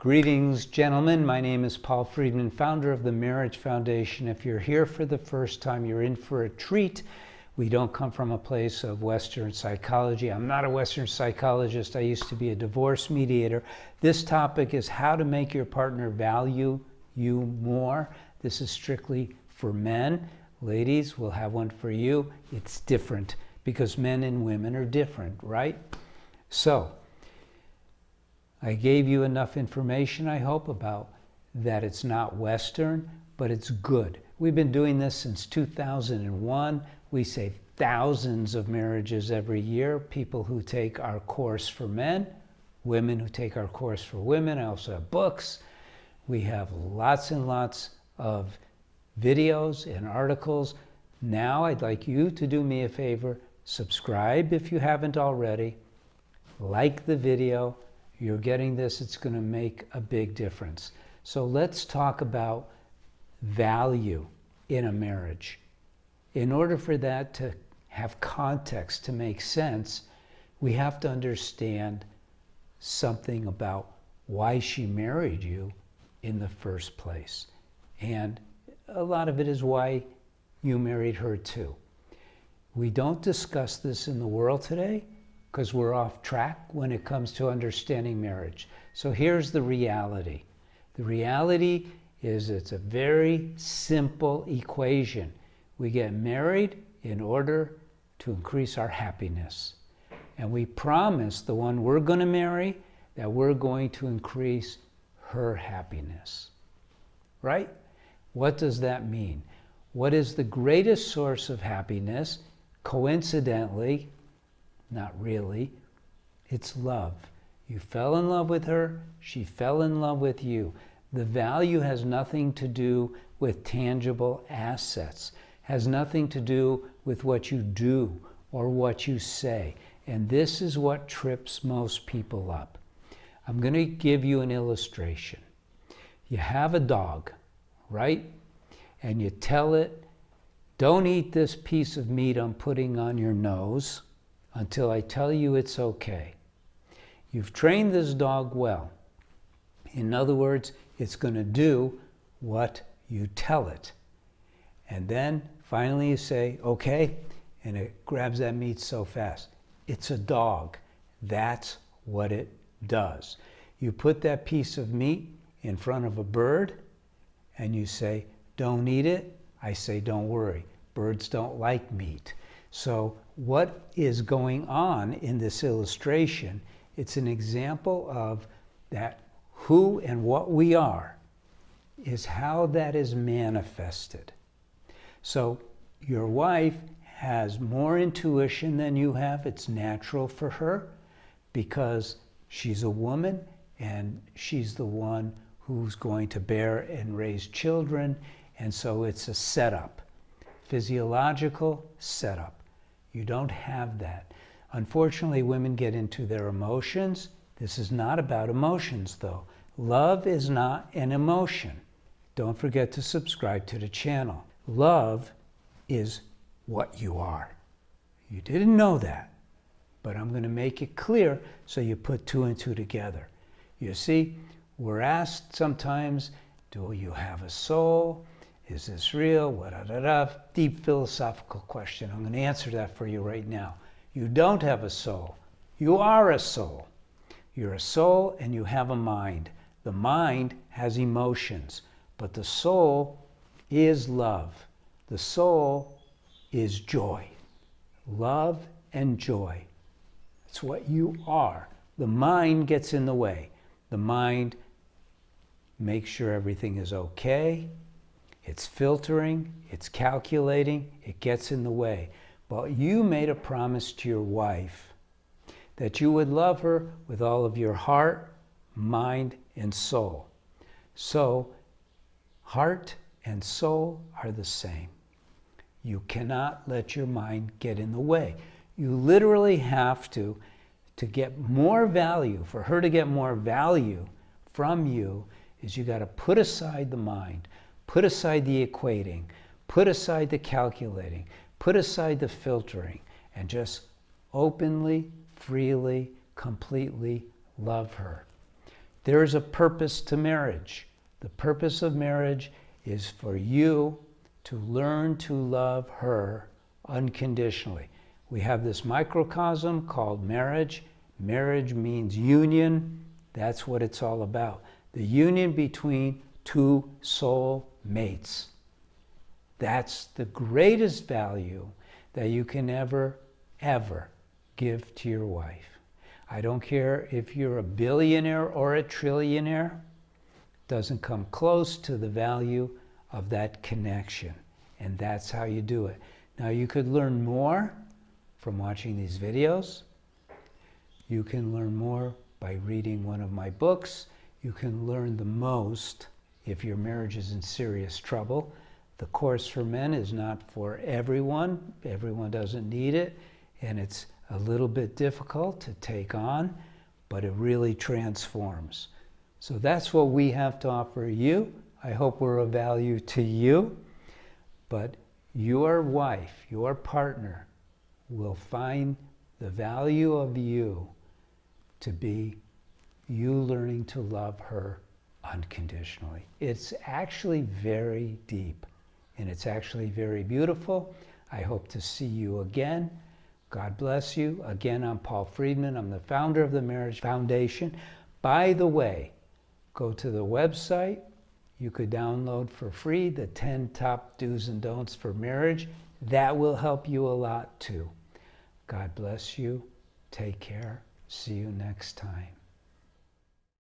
Greetings, gentlemen. My name is Paul Friedman, founder of the Marriage Foundation. If you're here for the first time, you're in for a treat. We don't come from a place of Western psychology. I'm not a Western psychologist. I used to be a divorce mediator. This topic is how to make your partner value you more. This is strictly for men. Ladies, we'll have one for you. It's different because men and women are different, right? So, I gave you enough information, I hope, about that it's not Western, but it's good. We've been doing this since 2001. We save thousands of marriages every year. People who take our course for men, women who take our course for women. I also have books. We have lots and lots of videos and articles. Now I'd like you to do me a favor. Subscribe if you haven't already. Like the video. You're getting this, it's going to make a big difference. So let's talk about value in a marriage. In order for that to have context, to make sense, we have to understand something about why she married you in the first place. And a lot of it is why you married her too. We don't discuss this in the world today, because we're off track when it comes to understanding marriage. So here's the reality. The reality is it's a very simple equation. We get married in order to increase our happiness. And we promise the one we're going to marry that we're going to increase her happiness. Right? What does that mean? What is the greatest source of happiness? Coincidentally, not really. It's love. You fell in love with her. She fell in love with you. The value has nothing to do with tangible assets. Has nothing to do with what you do or what you say. And this is what trips most people up. I'm going to give you an illustration. You have a dog, right? And you tell it, don't eat this piece of meat I'm putting on your nose until I tell you it's okay. You've trained this dog well. In other words, it's going to do what you tell it. And then finally you say, okay, and it grabs that meat so fast. It's a dog. That's what it does. You put that piece of meat in front of a bird and you say, don't eat it. I say, don't worry. Birds don't like meat. So what is going on in this illustration? It's an example of that who and what we are is how that is manifested. So your wife has more intuition than you have. It's natural for her because she's a woman and she's the one who's going to bear and raise children. And so it's a setup, physiological setup. You don't have that. Unfortunately, women get into their emotions. This is not about emotions, though. Love is not an emotion. Don't forget to subscribe to the channel. Love is what you are. You didn't know that, but I'm going to make it clear so you put two and two together. You see, we're asked sometimes, do you have a soul? Is this real? Deep philosophical question. I'm going to answer that for you right now. You don't have a soul. You are a soul. You're a soul and you have a mind. The mind has emotions, but the soul is love. The soul is joy. Love and joy. It's what you are. The mind gets in the way. The mind makes sure everything is okay. It's filtering, it's calculating, it gets in the way. But you made a promise to your wife that you would love her with all of your heart, mind, and soul. So, heart and soul are the same. You cannot let your mind get in the way. You literally have to get more value, for her to get more value from you, is you got to put aside the mind. Put aside the equating, put aside the calculating, put aside the filtering, and just openly, freely, completely love her. There is a purpose to marriage. The purpose of marriage is for you to learn to love her unconditionally. We have this microcosm called marriage. Marriage means union. That's what it's all about. The union between two soul mates. That's the greatest value that you can ever give to your wife. I don't care if you're a billionaire or a trillionaire. Doesn't come close to the value of that connection. And that's how you do it. Now you could learn more from watching these videos. You can learn more by reading one of my books. You can learn the most if your marriage is in serious trouble. The Course for Men is not for everyone. Everyone doesn't need it. And it's a little bit difficult to take on, but it really transforms. So that's what we have to offer you. I hope we're of value to you. But your wife, your partner, will find the value of you to be you learning to love her unconditionally. It's actually very deep, and it's actually very beautiful. I hope to see you again. God bless you. Again, I'm Paul Friedman. I'm the founder of the Marriage Foundation. By the way, go to the website. You could download for free the 10 top do's and don'ts for marriage. That will help you a lot too. God bless you. Take care. See you next time.